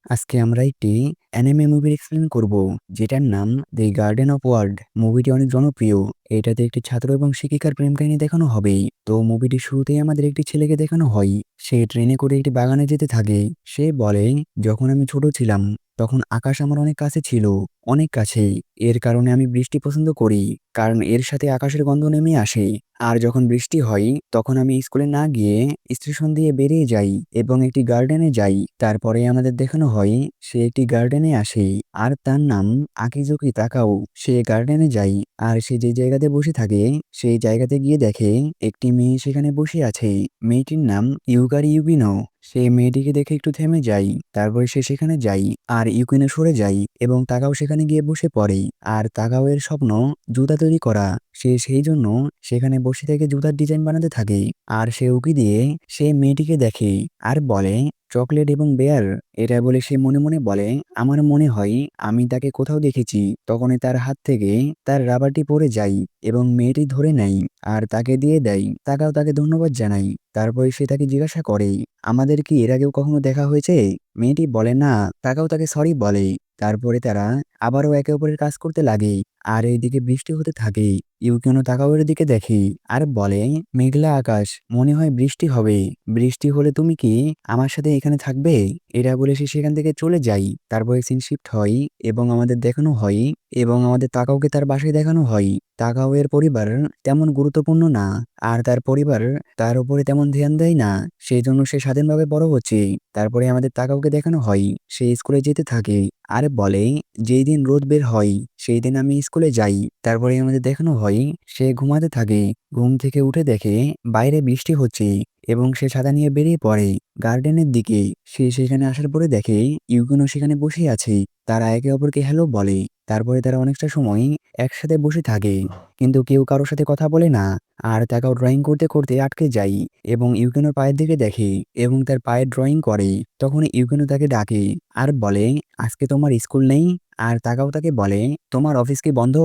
আজকে আমরা একটি অ্যানিমে মুভির এক্সপ্লেন করব, যেটার নাম দি গার্ডেন অফ ওয়ার্ল্ড। মুভিটি অনেক জনপ্রিয়। এটাতে একটি ছাত্র এবং শিক্ষিকার প্রেম কাহিনী দেখানো হবে। তো মুভিটির শুরুতেই আমাদের একটি ছেলেকে দেখানো হয়। সে ট্রেনে করে একটি বাগানে যেতে থাকে। সে বলে, যখন আমি ছোট ছিলাম তখন আকাশ আমার অনেক কাছে ছিল, অনেক কাছে। এর কারণে আমি বৃষ্টি পছন্দ করি, কারণ এর সাথে আকাশের গন্ধ নেমে আসে। আর যখন বৃষ্টি হয় তখন আমি স্কুলে না গিয়ে স্টেশন দিয়ে বেরিয়ে যাই এবং একটি গার্ডেনে যাই। তারপরে আমাদের দেখানো হয় সে একটি গার্ডেনে আসে, আর তার নাম আকিজুকি তাকাও। সে গার্ডেনে যায়, আর সে যে জায়গাতে বসে থাকে সেই জায়গাতে গিয়ে দেখে একটি মেয়ে সেখানে বসে আছে। মেয়েটির নাম ইউকারি ইউবিনো। সে মেয়েটিকে দেখে একটু থেমে যায়। তারপরে সে সেখানে যায়, আর ইউকিনো সরে যায় এবং তাকাও সেখানে গিয়ে বসে পড়ে। আর তাকাও এর স্বপ্ন জুতা তৈরি করা। সে সেই জন্য সেখানে বসে থেকে জুতার ডিজাইন বানাতে থাকে। আর সে উকি দিয়ে সে মেয়েটিকে দেখে আর বলে, চকলেট এবং বেয়ার। এটা বলে সে মনে মনে বলে, আমার মনে হয় আমি তাকে কোথাও দেখেছি। তখনই তার হাত থেকে তার রাবারটি পড়ে যায় এবং মেয়েটি ধরে নেয় আর তাকে দিয়ে দেয়। তাকাও তাকে ধন্যবাদ জানাই। তারপরে সে তাকে জিজ্ঞাসা করে, আমাদের কি এর আগেও কখনো দেখা হয়েছে? মেয়েটি বলে না। তাকাও তাকে সরি বলে। তারপরে তারা আবারও একে অপরের কাজ করতে লাগে। আর এইদিকে বৃষ্টি হতে থাকে। ইউকিনো তাকাওয়ের দিকে দেখে আর বলে, মেঘলা আকাশ, মনে হয় বৃষ্টি হবে। বৃষ্টি হলে তুমি কি আমার সাথে এখানে থাকবে? এটা বলে সে সেখান থেকে চলে যায়। তারপরে সিন শিফট হয় এবং আমাদের দেখানো হয় এবং আমাদের তাকাওকে তার বাসায় দেখানো হয়। তাকাও এর পরিবার তেমন গুরুত্বপূর্ণ না, আর তার পরিবার তার উপরে তেমন ধ্যান দেয় না। সেই জন্য সে স্বাধীনভাবে বড় হচ্ছে। তারপরে আমাদের তাকাওকে দেখানো হয় সে স্কুলে যেতে থাকে আর বলে, যেই দিন রোদ বের হয় সেই দিন আমি স্কুলে যাই। তারপরে আমাদের দেখানো হয় সে ঘুমাতে থাকে। ঘুম থেকে উঠে দেখে বাইরে বৃষ্টি হচ্ছে এবং সে ছাতা নিয়ে বেরিয়ে পড়ে গার্ডেনের দিকে। সে সেখানে আসার পরে দেখে ইউকিনো সেখানে বসে আছে। তারা একে অপরকে হ্যালো বলে। তারপরে তারা অনেকটা সময় একসাথে বসে থাকে, কিন্তু কেউ কারোর সাথে কথা বলে না। আর তাকেও ড্রয়িং করতে করতে আটকে যায় এবং ইউকিনোর পায়ের দিকে দেখে এবং তার পায়ের ড্রয়িং করে। তখন ইউকিনো তাকে ডাকে আর বলে, আজকে তোমার স্কুল নেই? আর তাকাও তাকে বলে, তোমার অফিস কি বন্ধ?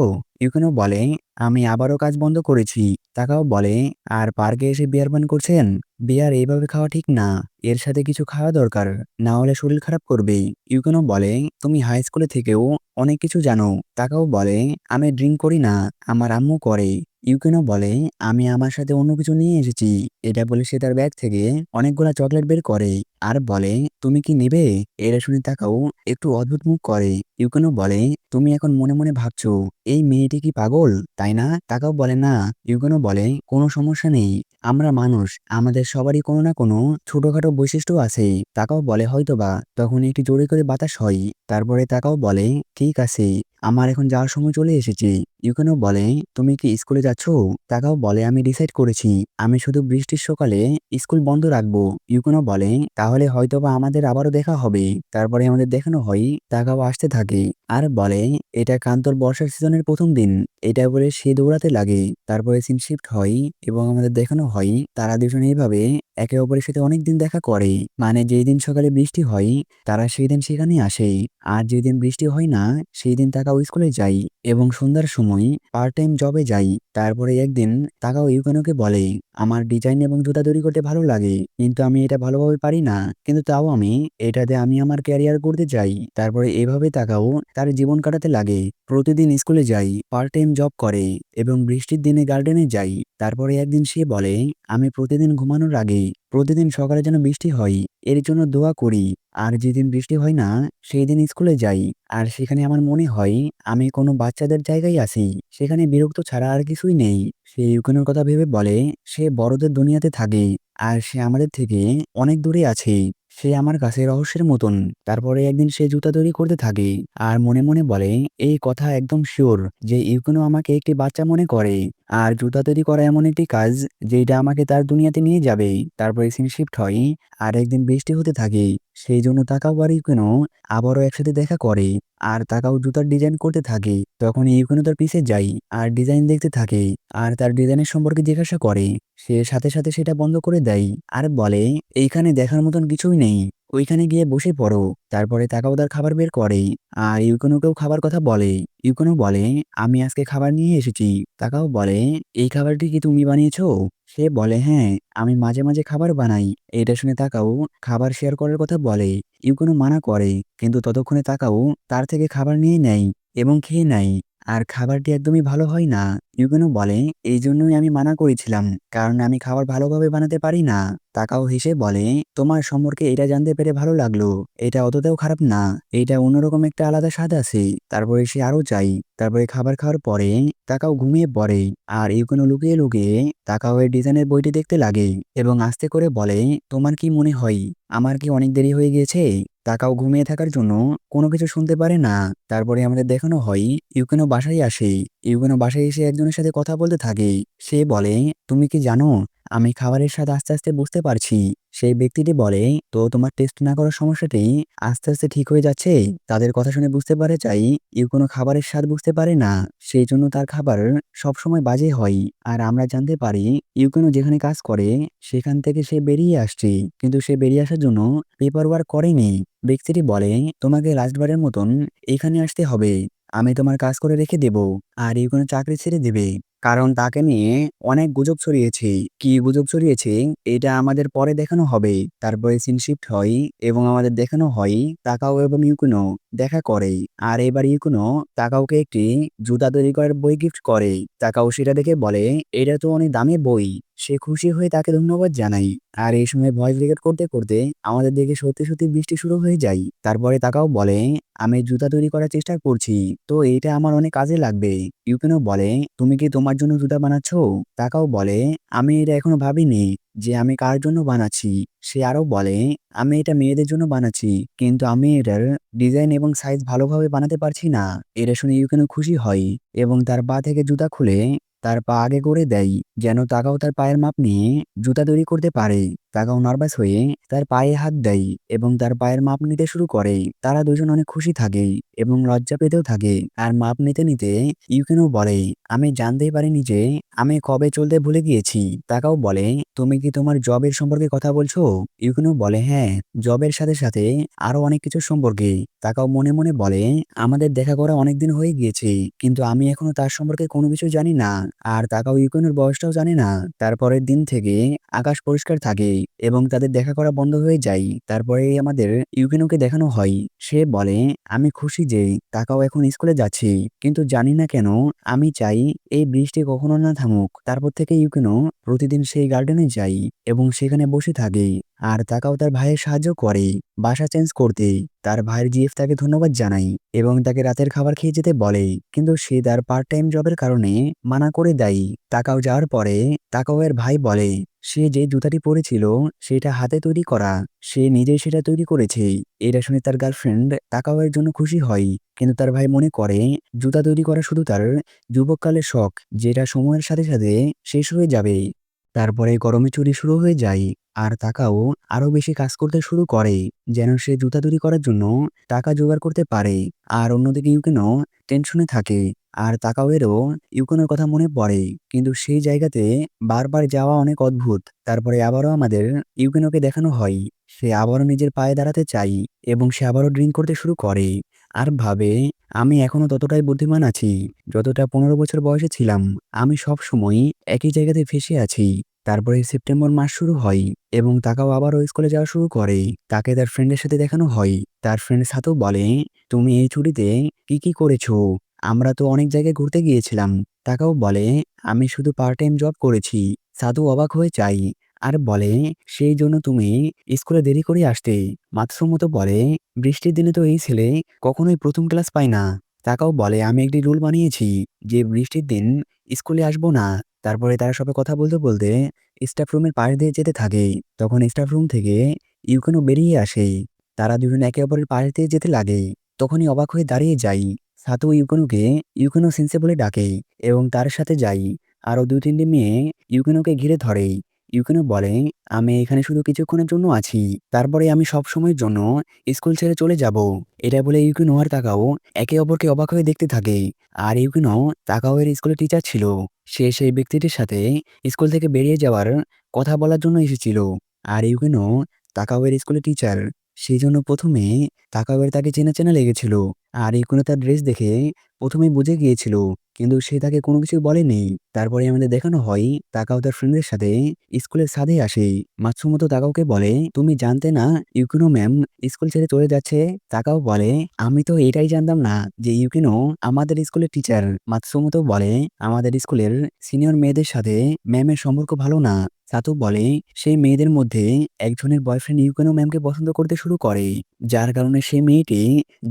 ইউকিনো বলে, আমি আবারও কাজ বন্ধ করেছি। তাকাও বলে, আর পার্কে এসে বিয়ার পান করছেন? বিয়ার এইভাবে খাওয়া ঠিক না। এর সাথে কিছু খাওয়া দরকার, না হলে শরীর খারাপ করবে। ইউকিনো বলে, তুমি হাই স্কুলে থেকেও অনেক কিছু জানো। তাকাও বলে, আমি ড্রিঙ্ক করি না, আমার আম্মু করে। ইউকিনো বলে, আমি আমার সাথে অন্য কিছু নিয়ে এসেছি। এটা বলে সে তার ব্যাগ থেকে অনেকগুলা চকলেট বের করে আর বলে, তুমি কি নিবে? এটা শুনে তাকাও একটু অদ্ভুত মুখ করে। ইউকিনো বলে, তুমি এখন মনে মনে ভাবছো এই মেয়েটি কি পাগল, তাই না? তাকাও বলে না। ইউকিনো বলে, কোনো সমস্যা নেই, আমরা মানুষ, আমাদের সবারই কোনো না কোনো ছোটখাটো বৈশিষ্ট্য আছে। তাকাও বলে, হয়তোবা। তখন একটি জোরে করে বাতাস হয়। তারপরে তাকাও বলে, ঠিক আছে, আমার এখন যাওয়ার সময় চলে এসেছে। ইউকিনো বলে, তুমি কি স্কুলে যাচ্ছ? তাকাও বলে, আমি ডিসাইড করেছি আমি শুধু বৃষ্টির সকালে স্কুল বন্ধ রাখবো। ইউকিনো বলে, তাহলে হয়তোবা আমাদের আবারও দেখা হবে। তারপরে আমাদের দেখানো হয় তাকাও আসতে থাকে আর বলে, এটা কান্তর বর্ষার সিজনের প্রথম দিন। এটা বলে সে দৌড়াতে লাগে। তারপরে সিন শিফট হয় এবং আমাদের দেখানো হয় তারা দুজনে এইভাবে একে অপরের সাথে অনেকদিন দেখা করে। মানে যেই দিন সকালে বৃষ্টি হয় তারা সেই দিন সেখানে আসে, আর যেদিন বৃষ্টি হয় না সেই দিন তাকাও স্কুলে যায় এবং সন্ধ্যার সময় পার্ট টাইম জবে যাই। তারপরে একদিন তাকাও ইউকানোকে বলে, আমার ডিজাইন এবং জুতা তৈরি করতে ভালো লাগে, কিন্তু আমি এটা ভালোভাবে পারি না, কিন্তু তাও আমি এটাতে আমি আমার ক্যারিয়ার করতে চাই। তারপরে এভাবে তাকাও তার জীবন কাটাতে লাগে। প্রতিদিন স্কুলে যাই, পার্ট টাইম জব করে এবং বৃষ্টির দিনে গার্ডেনে যাই। তারপরে একদিন সে বলে, আমি প্রতিদিন ঘুমানোর আগে প্রতিদিন সকালে যেন বৃষ্টি হয় এর জন্য দোয়া করি। আর যেদিন বৃষ্টি হয় না সেই দিন স্কুলে যাই, আর সেখানে আমার মনে হয় আমি কোনো বাচ্চাদের জায়গায় আছি, সেখানে বিরক্ত ছাড়া আর কিছুই নেই। সে ইউকিনোর কথা ভেবে বলে, সে বড়দের দুনিয়াতে থাকে আর সে আমাদের থেকে অনেক দূরে আছে। সে আমার কাছে রহস্যের মতন। তারপরে একদিন সে জুতা তৈরি করতে থাকে আর মনে মনে বলে, এই কথা একদম শিওর যে ইউকিনো আমাকে একটি বাচ্চা মনে করে। আর জুতা তৈরি করা এমন একটি কাজ যেটা আমাকে তার দুনিয়াতে নিয়ে যাবে। তারপরে সিন শিফট হয় আর একদিন বৃষ্টি হতে থাকে। সেই জন্য তাকাও আর ইউকিনো আবারও একসাথে দেখা করে আর তাকাও জুতার ডিজাইন করতে থাকে। তখন ইউকিনো তার পিছে যায় আর ডিজাইন দেখতে থাকে আর তার ডিজাইনের সম্পর্কে জিজ্ঞাসা করে। সে সাথে সাথে সেটা বন্ধ করে দেয় আর বলে, এইখানে দেখার মতন কিছুই নেই, ওইখানে গিয়ে বসে পড়ো। তারপরে তাকাও তার খাবার বের করে আর ইউকোনোকেও খাবার কথা বলে। ইউকোনো বলে, আমি আজকে খাবার নিয়ে এসেছি। তাকাও বলে, এই খাবারটি কি তুমি বানিয়েছো? সে বলে, হ্যাঁ, আমি মাঝে মাঝে খাবার বানাই। এটা শুনে তাকাও খাবার শেয়ার করার কথা বলে। ইউকোনো মানা করে, কিন্তু ততক্ষণে তাকাও তার থেকে খাবার নিয়ে নেয় এবং খেয়ে নেয়। আর খাবারটি একদমই ভালো হয় না। ইউগেনো বলে, এই জন্যই আমি মানা করেছিলাম, কারণ আমি খাবার ভালোভাবে বানাতে পারি না। তাকাও হেসে বলে, তোমার সম্পর্কে এটা জানতে পেরে ভালো লাগলো। এটা অতটাও খারাপ না। এটা অন্যরকম একটা আলাদা স্বাদ আছে। তারপরে সে আরো চাই। তারপরে খাবার খাওয়ার পরে তাকাও ঘুমিয়ে পড়ে। আর ইউগেনো লুকিয়ে লুকিয়ে তাকাও এর ডিজাইনের বইটি দেখতে লাগে এবং আস্তে করে বলে, তোমার কি মনে হয় আমার কি অনেক দেরি হয়ে গেছে? তাকাও ঘুমিয়ে থাকার জন্য কোনো কিছু শুনতে পারে না। তারপরে আমাদের দেখানো হয় ইউকেনো বাসায় আসে। ইউকেনো বাসায় এসে একজনের সাথে কথা বলতে থাকে। সে বলে, তুমি কি জানো আমি খাবারের স্বাদ আস্তে আস্তে বুঝতে পারছি। সেই ব্যক্তিটি বলে, তো তোমার টেস্ট না করার সমস্যাটি আস্তে আস্তে ঠিক হয়ে যাচ্ছে। তাদের কথা শুনে বুঝতে পারে চাই ইউকেনো খাবারের স্বাদ বুঝতে পারে না, সেই জন্য তার খাবার সবসময় বাজে হয়। আর আমরা জানতে পারি ইউকেনো যেখানে কাজ করে সেখান থেকে সে বেরিয়ে আসছে, কিন্তু সে বেরিয়ে আসার জন্য পেপার ওয়ার্ক করেনি। ব্যক্তিটি বলে, তোমাকে লাস্টবারের মতন এখানে আসতে হবে। আমি তোমার কাজ করে রেখে দেব। আর ইউকেনো চাকরি ছেড়ে দেবে, কারণ তাকে নিয়ে অনেক গুজব ছড়িয়েছে। কি গুজব ছড়িয়েছে এটা আমাদের পরে দেখানো হবে। তারপরে সিন শিফট হয় এবং আমাদের দেখানো হয় তাকাও এবং ইউকুনো দেখা করে। আর এবার ইউকুনো তাকাওকে একটি জুতা তৈরি করার বই গিফট করে। তাকাও সেটা দেখে বলে, এটা তো অনেক দামি বই। সে খুশি হয়ে তাকে ধন্যবাদ জানাই। আর এই সময় ভয়েস রেকর্ড করতে করতে আমাদের দিকে সত্যি সত্যি বৃষ্টি শুরু হয়ে যায়। তারপরে তাকাও বলে, আমি জুতা তৈরি করার চেষ্টা করছি, তো এটা আমার অনেক কাজে লাগবে। ইউকেনো বলে, তুমি কি তোমার জন্য জুতা বানাচ্ছ? তাকাও বলে, আমি এটা এখনো ভাবিনি যে আমি কার জন্য বানাচ্ছি। সে আরো বলে, আমি এটা মেয়েদের জন্য বানাচ্ছি, কিন্তু আমি এটার ডিজাইন এবং সাইজ ভালোভাবে বানাতে পারছি না। এটা শুনে ইউকেনো খুশি হয় এবং তার পা থেকে জুতা খুলে তার পা আগে করে দেয়, যেন তাকাও তার পায়ের মাপ নিয়ে জুতা তৈরি করতে পারে। তাকাও নার্ভাস হয়ে তার পায়ে হাত দেয় এবং তার পায়ের মাপ নিতে শুরু করে। তারা দুজন অনেক খুশি থাকে এবং লজ্জা পেতেও থাকে। আর মাপ নিতে নিতে ইউকেনো বলে, আমি জানতেই পারিনি যে আমি কবে চলতে ভুলে গিয়েছি। তাকাও বলে, তুমি কি তোমার জবের সম্পর্কে কথা বলছো? ইউকেনো বলে, হ্যাঁ, জবের সাথে সাথে আরো অনেক কিছু সম্পর্কে। তাকাও মনে মনে বলে, আমাদের দেখা করা অনেকদিন হয়ে গিয়েছে, কিন্তু আমি এখনো তার সম্পর্কে কোনো কিছু জানি না। আর তাকাও ইউকেনোর বয়সটাও জানে না। তারপরের দিন থেকে আকাশ পরিষ্কার থাকে এবং তাদের দেখা করা বন্ধ হয়ে যায়। তারপরে আমাদের ইউকেনোকে দেখানো হয়। সে বলে, আমি খুশি যে তাকাও এখন স্কুলে যাচ্ছে, কিন্তু জানি না কেন আমি চাই এই বৃষ্টি কখনো না থামুক। তারপর থেকে ইউকেনো প্রতিদিন সেই গার্ডেনে যায় এবং সেখানে বসে থাকে। আর তাকাও তার ভাইয়ের সাহায্য করে বাসা চেঞ্জ করতে। তার ভাইয়ের জিএফ তাকে ধন্যবাদ জানাই এবং তাকে রাতের খাবার খেয়ে যেতে বলে, কিন্তু সে তার পার্ট টাইম জবের কারণে মানা করে দেয়। তাকাও যাওয়ার পরে তাকাও এর ভাই বলে, সে যে জুতাটি পরেছিল সেটা হাতে তৈরি করা, সে নিজেই সেটা তৈরি করেছে। এটা শুনে তার গার্লফ্রেন্ড তাকাও এর জন্য খুশি হয়, কিন্তু তার ভাই মনে করে জুতা তৈরি করা শুধু তার যুবককালের শখ, যেটা সময়ের সাথে সাথে শেষ হয়ে যাবে। তারপরে গরমে চুরি শুরু হয়ে যায় আর তাকাও আরো বেশি কাজ করতে শুরু করে, যেন সে জুতা তৈরি করার জন্য টাকা জোগাড় করতে পারে। আর অন্যদিকে ইউকেনো টেনশনে থাকে আর তাকাওয়েরও ইউকেনোর কথা মনে পড়ে, কিন্তু সেই জায়গাতে বারবার যাওয়া অনেক অদ্ভুত। তারপরে আবারও আমাদের ইউকেনোকে দেখানো হয় সে আবারও নিজের পায়ে দাঁড়াতে চাই এবং সে আবারও ড্রিঙ্ক করতে শুরু করে আর ভাবে, আমি এখনো ততটাই বুদ্ধিমান আছি যতটা 15 বছর বয়সে ছিলাম। আমি সব সময় একই জায়গাতে ফেসে আছি। তারপরে সেপ্টেম্বর মাস শুরু হয় এবং তাকাও আবারও স্কুলে যাওয়া শুরু করে। তাকে তার ফ্রেন্ডের সাথে দেখানো হয়। তার ফ্রেন্ড সাথেও বলে, তুমি এই ছুটিতে কি কি করেছো? আমরা তো অনেক জায়গায় ঘুরতে গিয়েছিলাম। তাকাও বলে, আমি শুধু পার্ট টাইম জব করেছি। সাধু অবাক হয়ে চাই আর বলে, সেই জন্য তুমি স্কুলে দেরি করে আসতে। মাতসুমোতো বলে, বৃষ্টির দিনে তো এই ছেলে কখনোই প্রথম ক্লাস পায় না। তাকাও বলে, আমি একটি রুল বানিয়েছি যে বৃষ্টির দিন স্কুলে আসবো না। তারপরে তারা সবাই কথা বলতে বলতে স্টাফ রুমের পাশ দিয়ে যেতে থাকে। তখন স্টাফ রুম থেকে ইউকেনো বেরিয়ে আসে। তারা দুজন একে অপরের পাশ দিয়ে যেতে লাগে। তখনই অবাক হয়ে দাঁড়িয়ে যাই। সাতু ইউকেনোকে ইউকেনো সেন্সে বলে ডাকে এবং তার সাথে যাই। আরো 2-3টি মেয়ে ইউকেনোকে ঘিরে ধরে। ইউকেনো বলে, আমি এখানে শুধু কিছুক্ষণের জন্য আছি, তারপরে আমি সব সময়ের জন্য স্কুল ছেড়ে চলে যাব। এটা বলে ইউকেনো আর তাকাও একে অপরকে অবাক হয়ে দেখতে থাকে। আর ইউকেনো তাকাও এর স্কুলের টিচার ছিল। সে সেই ব্যক্তিটির সাথে স্কুল থেকে বেরিয়ে যাওয়ার কথা বলার জন্য এসেছিল। আর ইউকেনো তাকাও এর স্কুলের টিচার। সেই জন্য প্রথমে তাকাওয়ের তাকে চেনা চেনা লেগেছিল। আর ইউকিনো তার ড্রেস দেখে প্রথমেই বুঝে গিয়েছিল, কিন্তু সে তাকে কোনো কিছু বলেনি। তারপরে আমাদের দেখানো হয় তাকাও তার ফ্রেন্ডের সাথে স্কুলের ছাদে আসে। মাতসুমোতো তাকাওকে বলে, তুমি জানতে না ইউকিনো ম্যাম স্কুল ছেড়ে চলে যাচ্ছে? তাকাও বলে, আমি তো এটাই জানতাম না যে ইউকিনো আমাদের স্কুলের টিচার। মাতসুমোতো বলে, আমাদের স্কুলের সিনিয়র মেয়েদের সাথে ম্যামের সম্পর্ক ভালো না। সাতো বলে, সেই মেয়েদের মধ্যে একজনের বয়ফ্রেন্ড ইউকিনো ম্যামকে পছন্দ করতে শুরু করে, যার কারণে সেই মেয়েটি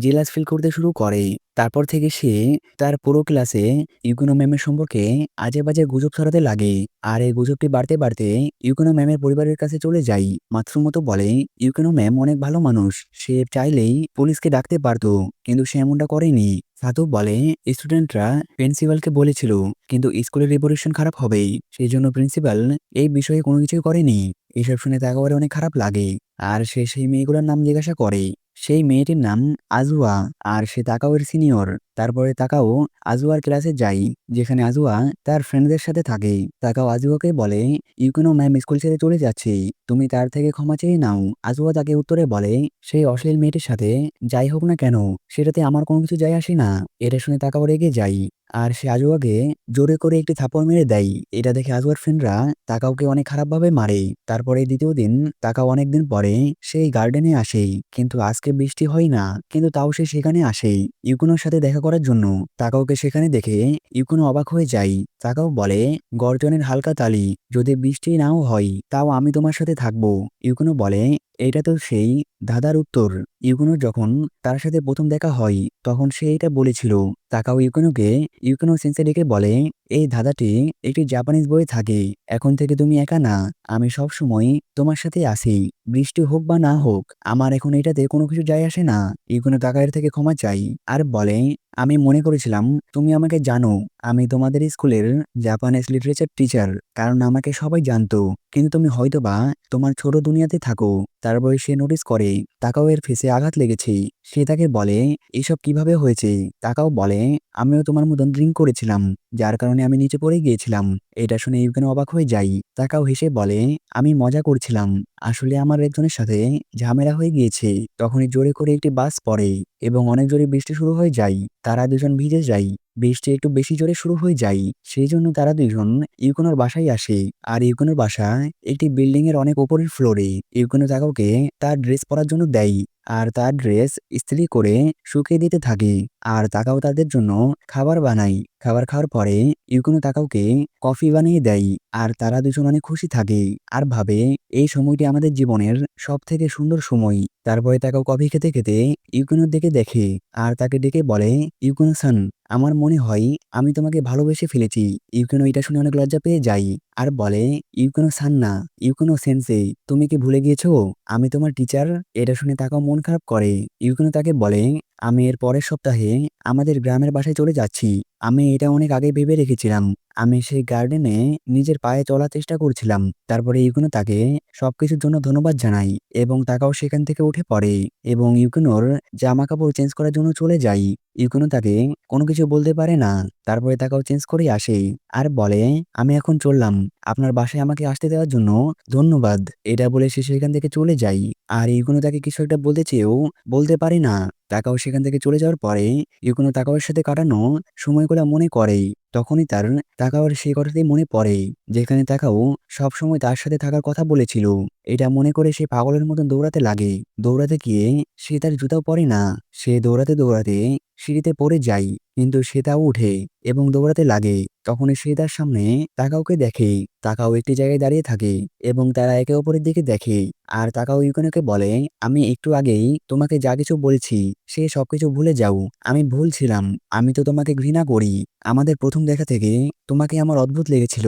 জেলাস ফিল করতে শুরু করে। তারপর থেকে সে তার পুরো ক্লাসে ইউকিনো ম্যামের সম্পর্কে আজে বাজে গুজব ছড়াতে লাগে। আর এই গুজবটি বাড়তে বাড়তে ইউকিনো ম্যামের পরিবারের কাছে চলে যায়। মাতসুমোতো বলে, ইউকিনো ম্যাম অনেক ভালো মানুষ, সে চাইলেই পুলিশকে ডাকতে পারতো, কিন্তু সে এমনটা করেনি। সাতো বলে, স্টুডেন্টরা প্রিন্সিপালকে বলেছিল, কিন্তু স্কুলের রেপুটেশন খারাপ হবে, সেই জন্য প্রিন্সিপাল এই বিষয়ে কোনো কিছুই করেনি। এসব শুনে তাকাওয়ার অনেক খারাপ লাগে। আর সে সেই মেয়েগুলোর নাম জিজ্ঞাসা করে। সেই মেয়েটির নাম আজুয়া, আর সে তাকাওয়ের সিনিয়র। তারপরে তাকাও আজুয়ার ক্লাসে যায়, যেখানে আজুয়া তার ফ্রেন্ডদের সাথে থাকে। তাকাও আজুয়াকে বলে, ইউকিনো ম্যাম স্কুল ছেড়ে চলে যাচ্ছে, তুমি তার থেকে ক্ষমা চেয়ে নাও। আজুয়া তাকে উত্তরে বলে, সেই অশ্লীল মেয়েটির সাথে যাই হোক না কেন, সেটাতে আমার কোনো কিছু যায় আসে না। এটা শুনে তাকাও রেগে যায়, আর সে আজুয়াকে জোরে করে একটি থাপ্পড় মেরে দেয়। এটা দেখে আজুয়ার ফ্রেন্ডরা তাকাওকে অনেক খারাপভাবে মারে। তারপরে দ্বিতীয় দিন তাকাও অনেকদিন পরে সেই গার্ডেনে আসে, কিন্তু আজকে বৃষ্টি হয় না, কিন্তু তাও সে সেখানে আসে ইউকিনোর সাথে দেখা করার জন্য। তাকাওকে সেখানে দেখে ইউকিনো অবাক হয়ে যায়। তাকাও বলে, গর্জনের হালকা তালি, যদি বৃষ্টি নাও হয় তাও আমি তোমার সাথে থাকবো। ইউকিনো বলে, এটা তো সেই ধাঁধার উত্তর। ইউকিনোর যখন তার সাথে প্রথম দেখা হয় তখন সে এটা বলেছিল। তাকাও ইউকিনোকে ইউকিনো সেন্সে ডেকে বলে, এই ধাঁধাটি একটি জাপানিজ বইয়ে থাকে, এখন থেকে তুমি একা না, আমি সব সময় তোমার সাথে আছি, বৃষ্টি হোক বা না হোক, আমার এখন এটাতে কোনো কিছু যায় আসে না। ইউকিনো তাকায়ের থেকে ক্ষমা চাই আর বলে, আমি মনে করেছিলাম তুমি আমাকে জানো, আমি তোমাদের স্কুলের জাপানিজ লিটারেচার টিচার, কারণ আমাকে সবাই জানতো, কিন্তু তুমি হয়তোবা তোমার ছোট দুনিয়াতে থাকো। তারপরে সে নোটিস করে তাকাও এর ফেসে আঘাত লেগেছে। সে তাকে বলে, এসব কিভাবে হয়েছে? তাকাও বলে, আমিও তোমার মতন ড্রিঙ্ক করেছিলাম, যার কারণে আমি নিচে পড়ে গিয়েছিলাম। এটা শুনে ইউকেন অবাক হয়ে যাই। তাকাও হেসে বলে, আমি মজা করছিলাম, আসলে আমার একজনের সাথে ঝামেলা হয়ে গিয়েছে। তখনই জোরে করে একটি বাস পড়ে এবং অনেক জোরে বৃষ্টি শুরু হয়ে যায়। তারা দুজন ভিজে যায়। বৃষ্টি একটু বেশি জোরে শুরু হয়ে যায়, সেই জন্য তারা দুজন ইউকোনোর বাসায় আসে। আর ইউকোনোর বাসা একটি বিল্ডিং এর অনেক উপরের ফ্লোরে। ইউকোনো তাকাওকে তার ড্রেস পরার জন্য দেয়, আর তার ড্রেস ইস্ত্রি করে শুকিয়ে দিতে থাকে। আর তাকাও তাদের জন্য খাবার বানায়। খাবার খাওয়ার পরে ইউকোনো তাকাওকে কফি বানিয়ে দেয়, আর তারা দুজন অনেক খুশি থাকে আর ভাবে এই সময়টি আমাদের জীবনের সব থেকে সুন্দর সময়। তারপরে তাকাও কফি খেতে খেতে ইউকোনোর দিকে দেখে আর তাকে ডেকে বলে, ইউকোনো সান, আমার মনে হয় আমি তোমাকে ভালোবেসে ফেলেছি। ইউকোনো এটা শুনে অনেক লজ্জা পেয়ে যায় আর বলে, ইউকোনো সান না, ইউকোনো সেন্সেই, তুমি কি ভুলে গিয়েছো আমি তোমার টিচার? এটা শুনে তাকাও মন খারাপ করে। ইউকোনো তাকে বলে, আমি এর পরের সপ্তাহে আমাদের গ্রামের বাসায় চলে যাচ্ছি। আমি এটা অনেক আগে ভেবে রেখেছিলাম। আমি সেই গার্ডেনে নিজের পায়ে চলার চেষ্টা করছিলাম। তারপরে ইউকোনো তাকে সবকিছুর জন্য ধন্যবাদ জানাই এবং তাকাও সেখান থেকে উঠে পড়ে এবং ইউকোনোর জামা কাপড় চেঞ্জ করার জন্য চলে যায়। ইউকোনো তাকে কোনো কিছু বলতে পারে না। তারপরে তাকাও চেঞ্জ করে আসে আর বলে, আমি এখন চললাম, আপনার বাসায় আমাকে আসতে দেওয়ার জন্য ধন্যবাদ। এটা বলে সে সেখান থেকে চলে যায়। আর ইউকোনো তাকে কিছু একটা বলতে চেয়েও বলতে পারে না। তাকাও সেখান থেকে চলে যাওয়ার পরে ইউকোনো তাকাওয়ের সাথে কাটানো সময়গুলো মনে করে। তখনই তার তাকাওয়ার সেই কথাটি মনে পড়ে, যেখানে তাকাও সবসময় তার সাথে থাকার কথা বলেছিল। এটা মনে করে সে পাগলের মতন দৌড়াতে লাগে। দৌড়াতে গিয়ে সে তার জুতাও পরে না। সে দৌড়াতে দৌড়াতে সিঁড়িতে পড়ে যায়, কিন্তু সে তাও উঠে এবং দৌড়াতে লাগে। তখনই সে তার সামনে তাকাওকে দেখে। তাকাও একটি জায়গায় দাঁড়িয়ে থাকে এবং তারা একে অপরের দিকে দেখে। আর তাকাও ইউকোনোকে বলে, আমি একটু আগেই তোমাকে যা কিছু বলেছি সে সবকিছু ভুলে যাও। আমি ভুল ছিলাম, আমি তো তোমাকে ঘৃণা করি। আমাদের প্রথম দেখা থেকে তোমাকে আমার অদ্ভুত লেগেছিল।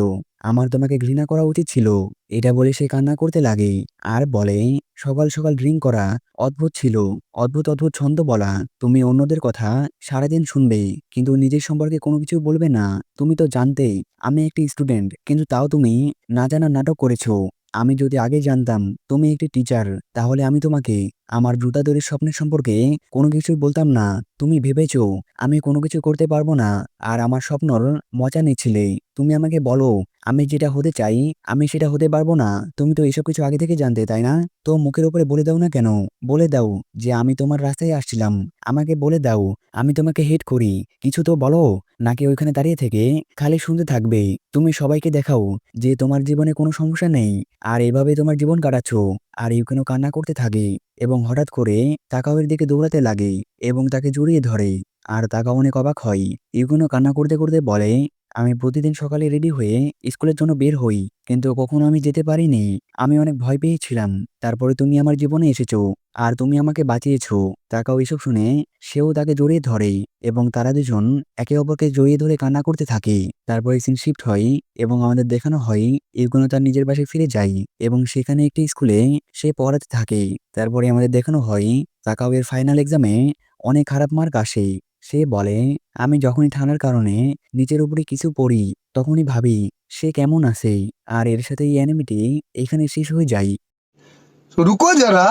আমার তোমাকে ঘৃণা করা উচিত ছিল। এটা বলে সে কান্না করতে লাগে আর বলে, সকাল সকাল ড্রিঙ্ক করা অদ্ভুত ছিল, অদ্ভুত অদ্ভুত ছন্দ বলা, তুমি অন্যদের কথা সারাদিন শুনবে কিন্তু নিজের সম্পর্কে কোনো কিছু বলবে না। তুমি তো জানতে আমি একটি স্টুডেন্ট, কিন্তু তাও তুমি না জানার নাটক করেছো। আমি যদি আগে জানতাম তুমি একটি টিচার, তাহলে আমি তোমাকে আমার জুতা তৈরির স্বপ্নের সম্পর্কে কোনো কিছুই বলতাম না। তুমি ভেবেছো আমি কোনো কিছু করতে পারবো না আর আমার স্বপ্নর মজা নিচ্ছিলে। তুমি আমাকে বলো আমি যেটা হতে চাই আমি সেটা হতে পারবো না। তুমি তো এসব কিছু আগে থেকে জানতে, তাই না? তো মুখের উপরে বলে দাও না কেন? বলে দাও যে আমি তোমার রাস্তায় আসছিলাম। আমাকে বলে দাও আমি তোমাকে হেট করি। কিছু তো বলো, নাকি ওইখানে দাঁড়িয়ে থেকে খালি শুনতে থাকবে? তুমি সবাইকে দেখাও যে তোমার জীবনে কোনো সমস্যা নেই আর এভাবে তোমার জীবন কাটাচ্ছ। আর ইউকেনও কান্না করতে থাকে এবং হঠাৎ করে তাকাওয়ের দিকে দৌড়াতে লাগে এবং তাকে জড়িয়ে ধরে। আর তাকাও অনেক অবাক হয়। ইউকেনও কান্না করতে করতে বলে, আমি প্রতিদিন সকালে রেডি হয়ে স্কুলের জন্য বের হই, কিন্তু কখনো আমি যেতে পারিনি। আমি অনেক ভয় পেয়েছিলাম। তারপরে তুমি আমার জীবনে এসেছো আর তুমি আমাকে বাঁচিয়েছো। তাকাও এসব শুনে সেও তাকে জড়িয়ে ধরে এবং তারা দুজন একে অপরকে জড়িয়ে ধরে কান্না করতে থাকে। তারপরে সিন শিফট হয় এবং আমাদের দেখানো হয় ইউগোনো তার নিজের বাসায় ফিরে যায় এবং সেখানে একটি স্কুলে সে পড়াতে থাকে। তারপরে আমাদের দেখানো হয় তাকাও এর ফাইনাল এক্সামে অনেক খারাপ মার্ক আসে। সে বলে, আমি যখনই ঠান্ডার কারণে নিচের উপরে কিছু পড়ি তখনই ভাবি সে কেমন আছে। আর এর সাথে এই অ্যানিমেটি এখানে শেষ হয়ে যায়। रुको जरा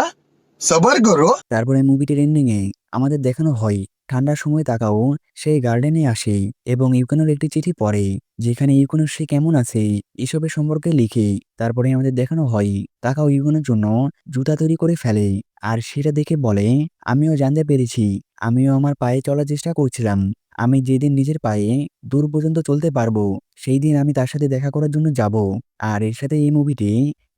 सबर करो। তারপরে মুভিটির এন্ডিং এ আমাদের দেখানো হয় ঠান্ডার সময় তাকাও সেই গার্ডেনে আসে এবং ইউকানোর একটি চিঠি পড়ে যেখানে ইউকানো সে কেমন আছে এসবের সম্পর্কে লিখে। তারপরে আমাদের দেখানো হয় তাকাও ইউকানোর জন্য জুতা তৈরি করে ফেলে আর সেটা দেখে বলে, আমিও জানতে পেরেছি, আমিও আমার পায়ে চলার চেষ্টা করছিলাম। আমি যেদিন নিজের পায়ে দূর পর্যন্ত চলতে পারবো সেই দিন আমি তার সাথে দেখা করার জন্য যাব। আর এর সাথে এই মুভিটি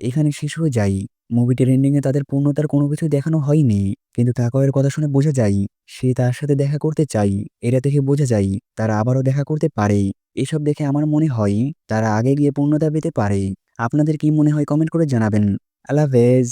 এখানে শেষ হয়ে যায়। মুভিটির এন্ডিংয়ে তাদের পূর্ণতার কোনো কিছু দেখানো হয়নি, কিন্তু তাকাওয়ের কথা শুনে বোঝা যায় সে তার সাথে দেখা করতে চায়। এটা দেখে বোঝা যায় তারা আবারও দেখা করতে পারে। এসব দেখে আমার মনে হয় তারা আগে গিয়ে পূর্ণতা পেতে পারে। আপনাদের কি মনে হয় কমেন্ট করে জানাবেন। আল্লাহ হাফেজ।